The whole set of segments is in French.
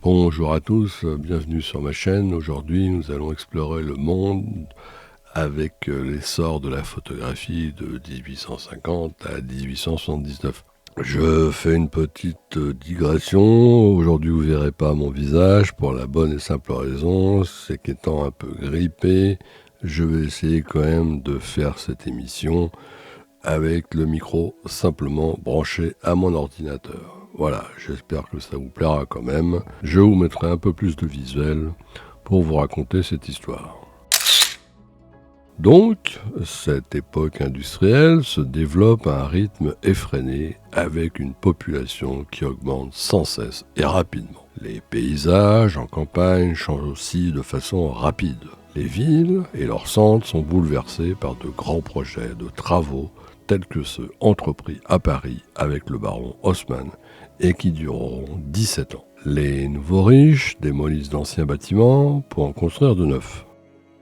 Bonjour à tous, bienvenue sur ma chaîne. Aujourd'hui, nous allons explorer le monde avec l'essor de la photographie de 1850 à 1879. Je fais une petite digression. Aujourd'hui, vous verrez pas mon visage pour la bonne et simple raison, c'est qu'étant un peu grippé, je vais essayer quand même de faire cette émission avec le micro simplement branché à mon ordinateur. Voilà, j'espère que ça vous plaira quand même. Je vous mettrai un peu plus de visuel pour vous raconter cette histoire. Donc, cette époque industrielle se développe à un rythme effréné avec une population qui augmente sans cesse et rapidement. Les paysages en campagne changent aussi de façon rapide. Les villes et leurs centres sont bouleversés par de grands projets de travaux tels que ceux entrepris à Paris avec le baron Haussmann et qui dureront 17 ans. Les nouveaux riches démolissent d'anciens bâtiments pour en construire de neufs.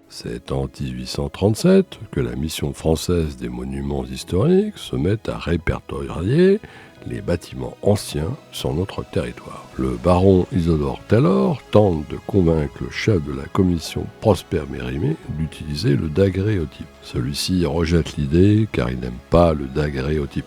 C'est en 1837 que la mission française des monuments historiques se met à répertorier les bâtiments anciens sur notre territoire. Le baron Isidore Taylor tente de convaincre le chef de la commission Prosper Mérimée d'utiliser le daguerréotype. Celui-ci rejette l'idée car il n'aime pas le daguerréotype.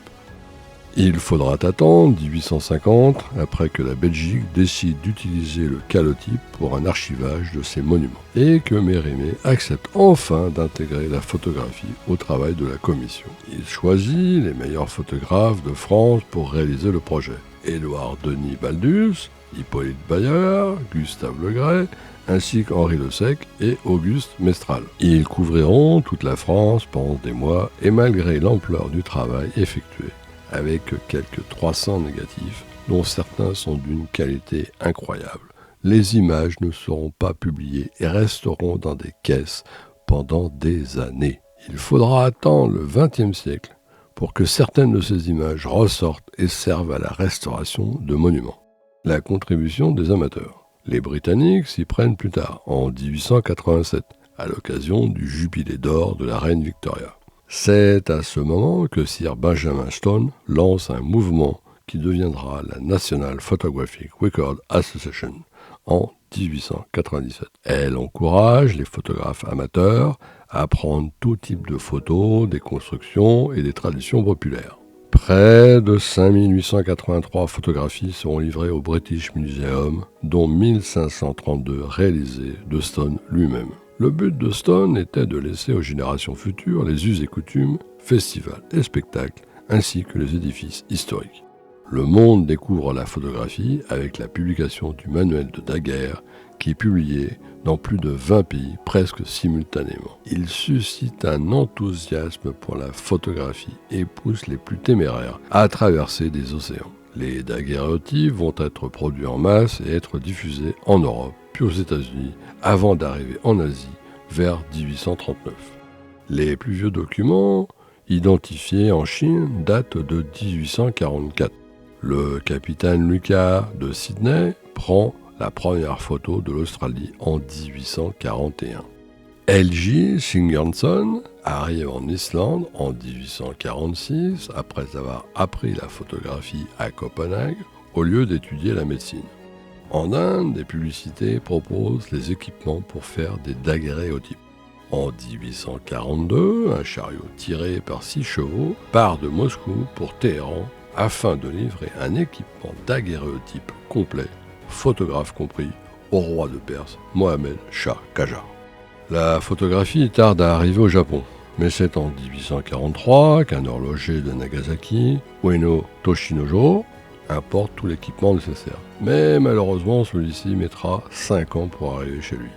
Il faudra attendre 1850 après que la Belgique décide d'utiliser le calotype pour un archivage de ses monuments et que Mérimée accepte enfin d'intégrer la photographie au travail de la commission. Il choisit les meilleurs photographes de France pour réaliser le projet. Édouard Denis Baldus, Hippolyte Bayard, Gustave Legray, ainsi qu'Henri Le Sec et Auguste Mestral. Ils couvriront toute la France pendant des mois et malgré l'ampleur du travail effectué, avec quelques 300 négatifs, dont certains sont d'une qualité incroyable. Les images ne seront pas publiées et resteront dans des caisses pendant des années. Il faudra attendre le XXe siècle pour que certaines de ces images ressortent et servent à la restauration de monuments. La contribution des amateurs. Les Britanniques s'y prennent plus tard, en 1887, à l'occasion du jubilé d'or de la reine Victoria. C'est à ce moment que Sir Benjamin Stone lance un mouvement qui deviendra la National Photographic Record Association en 1897. Elle encourage les photographes amateurs à prendre tout type de photos, des constructions et des traditions populaires. Près de 5883 photographies seront livrées au British Museum, dont 1532 réalisées de Stone lui-même. Le but de Stone était de laisser aux générations futures les us et coutumes, festivals et spectacles, ainsi que les édifices historiques. Le monde découvre la photographie avec la publication du manuel de Daguerre, qui est publié dans plus de 20 pays presque simultanément. Il suscite un enthousiasme pour la photographie et pousse les plus téméraires à traverser des océans. Les daguerréotypes vont être produits en masse et être diffusés en Europe, puis aux États-Unis, avant d'arriver en Asie vers 1839. Les plus vieux documents identifiés en Chine datent de 1844. Le capitaine Lucas de Sydney prend la première photo de l'Australie en 1841. L.J. Sigurdsson arrive en Islande en 1846 après avoir appris la photographie à Copenhague au lieu d'étudier la médecine. En Inde, des publicités proposent les équipements pour faire des daguerréotypes. En 1842, un chariot tiré par 6 chevaux part de Moscou pour Téhéran afin de livrer un équipement daguerréotype complet, photographe compris, au roi de Perse, Mohammed Shah Qajar. La photographie tarde à arriver au Japon, mais c'est en 1843 qu'un horloger de Nagasaki, Ueno Toshinojo, importe tout l'équipement nécessaire. Mais malheureusement, celui-ci mettra 5 ans pour arriver chez lui.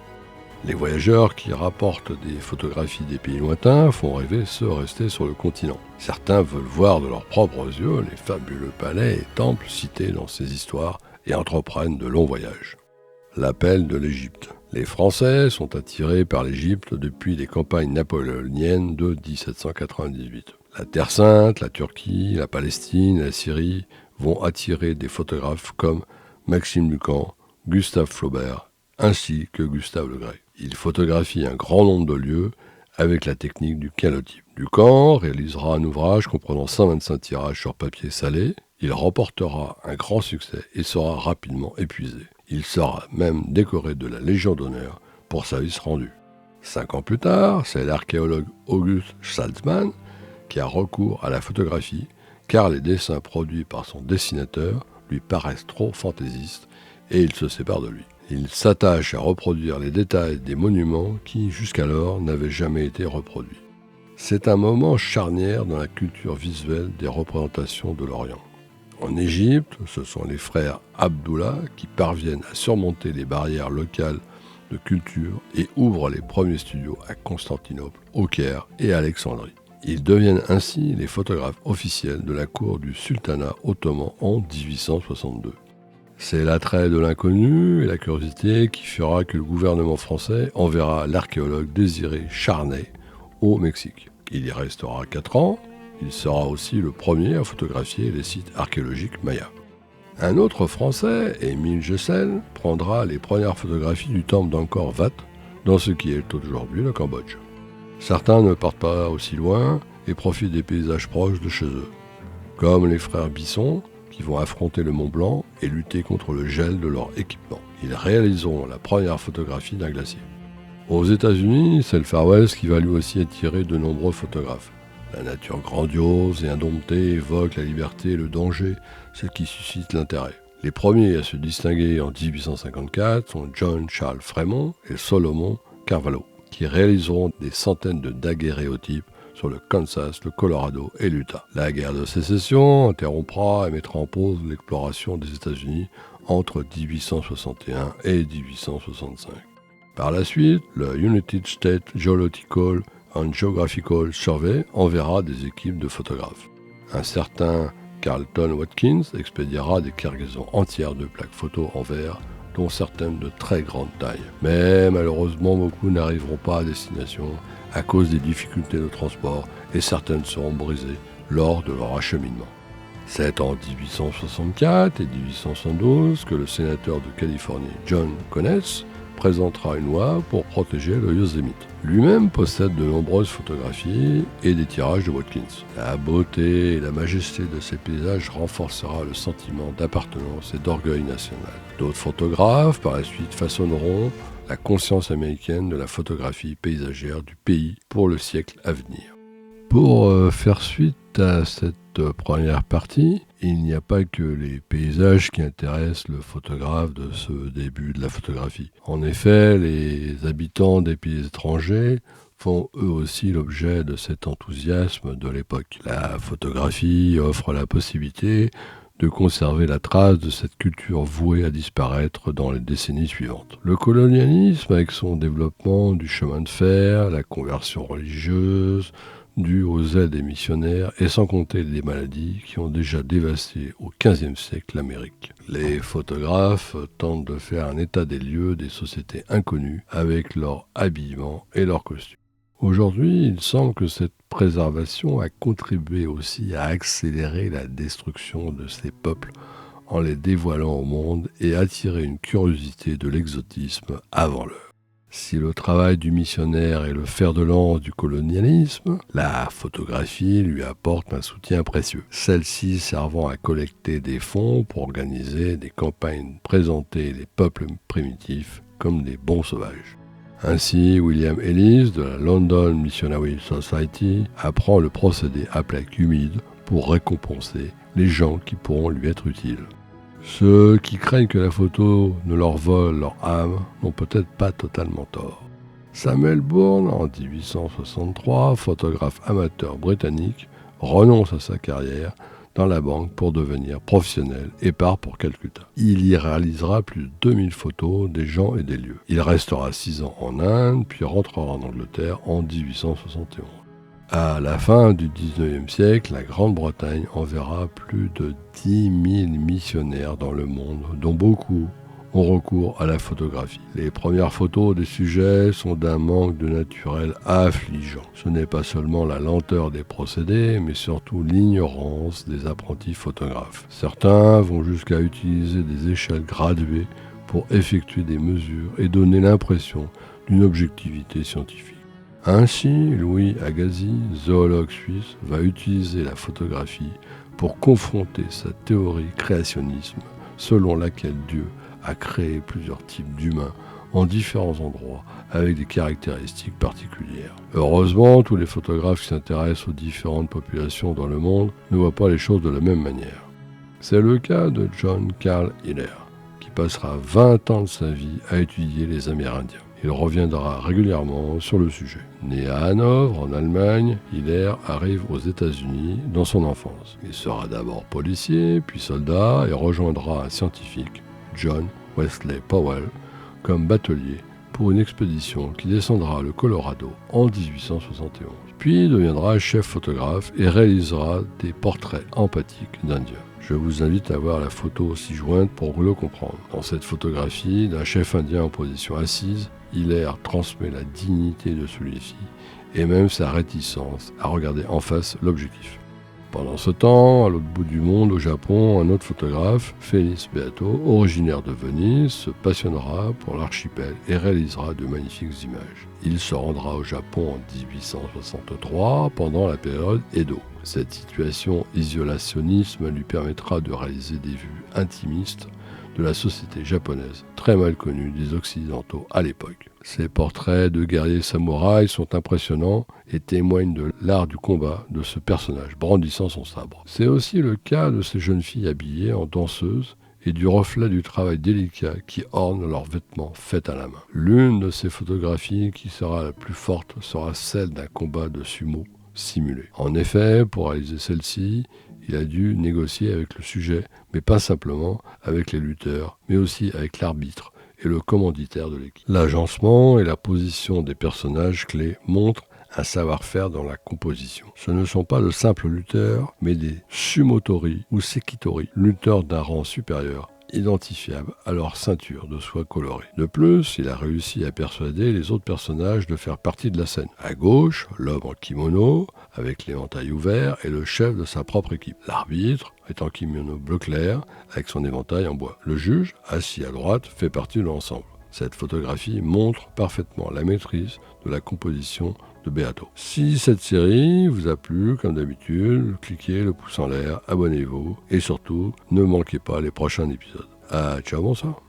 Les voyageurs qui rapportent des photographies des pays lointains font rêver ceux restés sur le continent. Certains veulent voir de leurs propres yeux les fabuleux palais et temples cités dans ces histoires et entreprennent de longs voyages. L'appel de l'Égypte. Les Français sont attirés par l'Égypte depuis les campagnes napoléoniennes de 1798. La Terre Sainte, la Turquie, la Palestine et la Syrie vont attirer des photographes comme Maxime Lucan, Gustave Flaubert, ainsi que Gustave Legray. Ils photographient un grand nombre de lieux avec la technique du calotype. Lucan réalisera un ouvrage comprenant 125 tirages sur papier salé. Il remportera un grand succès et sera rapidement épuisé. Il sera même décoré de la Légion d'honneur pour service rendu. 5 ans plus tard, c'est l'archéologue August Salzmann qui a recours à la photographie, car les dessins produits par son dessinateur lui paraissent trop fantaisistes et il se sépare de lui. Il s'attache à reproduire les détails des monuments qui, jusqu'alors, n'avaient jamais été reproduits. C'est un moment charnière dans la culture visuelle des représentations de l'Orient. En Égypte, ce sont les frères Abdullah qui parviennent à surmonter les barrières locales de culture et ouvrent les premiers studios à Constantinople, au Caire et à Alexandrie. Ils deviennent ainsi les photographes officiels de la cour du sultanat ottoman en 1862. C'est l'attrait de l'inconnu et la curiosité qui fera que le gouvernement français enverra l'archéologue Désiré Charnay au Mexique. Il y restera 4 ans. Il sera aussi le premier à photographier les sites archéologiques mayas. Un autre Français, Émile Gessel, prendra les premières photographies du temple d'Angkor Wat dans ce qui est aujourd'hui le Cambodge. Certains ne partent pas aussi loin et profitent des paysages proches de chez eux, comme les frères Bisson qui vont affronter le Mont Blanc et lutter contre le gel de leur équipement. Ils réaliseront la première photographie d'un glacier. Aux États-Unis, c'est le Far West qui va lui aussi attirer de nombreux photographes. La nature grandiose et indomptée évoque la liberté et le danger, ce qui suscite l'intérêt. Les premiers à se distinguer en 1854 sont John Charles Fremont et Solomon Carvalho, qui réaliseront des centaines de daguerréotypes sur le Kansas, le Colorado et l'Utah. La guerre de sécession interrompra et mettra en pause l'exploration des États-Unis entre 1861 et 1865. Par la suite, le United States Geological and Geographical Survey enverra des équipes de photographes. Un certain Carlton Watkins expédiera des cargaisons entières de plaques photos en verre, dont certaines de très grande taille. Mais malheureusement, beaucoup n'arriveront pas à destination à cause des difficultés de transport et certaines seront brisées lors de leur acheminement. C'est en 1864 et 1872 que le sénateur de Californie John Conness présentera une loi pour protéger le Yosemite. Lui-même possède de nombreuses photographies et des tirages de Watkins. La beauté et la majesté de ces paysages renforcera le sentiment d'appartenance et d'orgueil national. D'autres photographes, par la suite, façonneront la conscience américaine de la photographie paysagère du pays pour le siècle à venir. Pour faire suite à cette première partie, il n'y a pas que les paysages qui intéressent le photographe de ce début de la photographie. En effet, les habitants des pays étrangers font eux aussi l'objet de cet enthousiasme de l'époque. La photographie offre la possibilité de conserver la trace de cette culture vouée à disparaître dans les décennies suivantes. Le colonialisme, avec son développement du chemin de fer, la conversion religieuse, due aux aides des missionnaires, et sans compter les maladies qui ont déjà dévasté au XVe siècle l'Amérique. Les photographes tentent de faire un état des lieux des sociétés inconnues avec leur habillement et leurs costumes. Aujourd'hui, il semble que cette préservation a contribué aussi à accélérer la destruction de ces peuples en les dévoilant au monde et attirer une curiosité de l'exotisme avant l'heure. Si le travail du missionnaire est le fer de lance du colonialisme, la photographie lui apporte un soutien précieux. Celle-ci servant à collecter des fonds pour organiser des campagnes, présenter les peuples primitifs comme des bons sauvages. Ainsi, William Ellis de la London Missionary Society apprend le procédé à plaque humide pour récompenser les gens qui pourront lui être utiles. Ceux qui craignent que la photo ne leur vole leur âme n'ont peut-être pas totalement tort. Samuel Bourne, en 1863, photographe amateur britannique, renonce à sa carrière dans la banque pour devenir professionnel et part pour Calcutta. Il y réalisera plus de 2000 photos des gens et des lieux. Il restera 6 ans en Inde, puis rentrera en Angleterre en 1871. À la fin du XIXe siècle, la Grande-Bretagne enverra plus de 10 000 missionnaires dans le monde, dont beaucoup ont recours à la photographie. Les premières photos des sujets sont d'un manque de naturel affligeant. Ce n'est pas seulement la lenteur des procédés, mais surtout l'ignorance des apprentis photographes. Certains vont jusqu'à utiliser des échelles graduées pour effectuer des mesures et donner l'impression d'une objectivité scientifique. Ainsi, Louis Agassiz, zoologue suisse, va utiliser la photographie pour confronter sa théorie créationnisme selon laquelle Dieu à créer plusieurs types d'humains en différents endroits avec des caractéristiques particulières. Heureusement, tous les photographes qui s'intéressent aux différentes populations dans le monde ne voient pas les choses de la même manière. C'est le cas de John Carl Hiller, qui passera 20 ans de sa vie à étudier les Amérindiens. Il reviendra régulièrement sur le sujet. Né à Hanovre, en Allemagne, Hiller arrive aux États-Unis dans son enfance. Il sera d'abord policier, puis soldat et rejoindra un scientifique, John Wesley Powell, comme batelier pour une expédition qui descendra le Colorado en 1871. Puis deviendra chef photographe et réalisera des portraits empathiques d'Indiens. Je vous invite à voir la photo ci-jointe pour le comprendre. Dans cette photographie d'un chef indien en position assise, Hiller transmet la dignité de celui-ci et même sa réticence à regarder en face l'objectif. Pendant ce temps, à l'autre bout du monde, au Japon, un autre photographe, Félix Beato, originaire de Venise, se passionnera pour l'archipel et réalisera de magnifiques images. Il se rendra au Japon en 1863 pendant la période Edo. Cette situation isolationniste lui permettra de réaliser des vues intimistes de la société japonaise, très mal connue des Occidentaux à l'époque. Ces portraits de guerriers samouraïs sont impressionnants et témoignent de l'art du combat de ce personnage brandissant son sabre. C'est aussi le cas de ces jeunes filles habillées en danseuses et du reflet du travail délicat qui orne leurs vêtements faits à la main. L'une de ces photographies qui sera la plus forte sera celle d'un combat de sumo simulé. En effet, pour réaliser celle-ci, il a dû négocier avec le sujet, mais pas simplement avec les lutteurs, mais aussi avec l'arbitre et le commanditaire de l'équipe. L'agencement et la position des personnages clés montrent un savoir-faire dans la composition. Ce ne sont pas de simples lutteurs, mais des sumotori ou sekitori, lutteurs d'un rang supérieur, identifiables à leur ceinture de soie colorée. De plus, il a réussi à persuader les autres personnages de faire partie de la scène. À gauche, l'homme en kimono, avec l'éventail ouvert, est le chef de sa propre équipe. L'arbitre est en kimono bleu clair, avec son éventail en bois. Le juge, assis à droite, fait partie de l'ensemble. Cette photographie montre parfaitement la maîtrise de la composition de Beato. Si cette série vous a plu, comme d'habitude, cliquez le pouce en l'air, abonnez-vous et surtout, ne manquez pas les prochains épisodes. Ciao, bonsoir.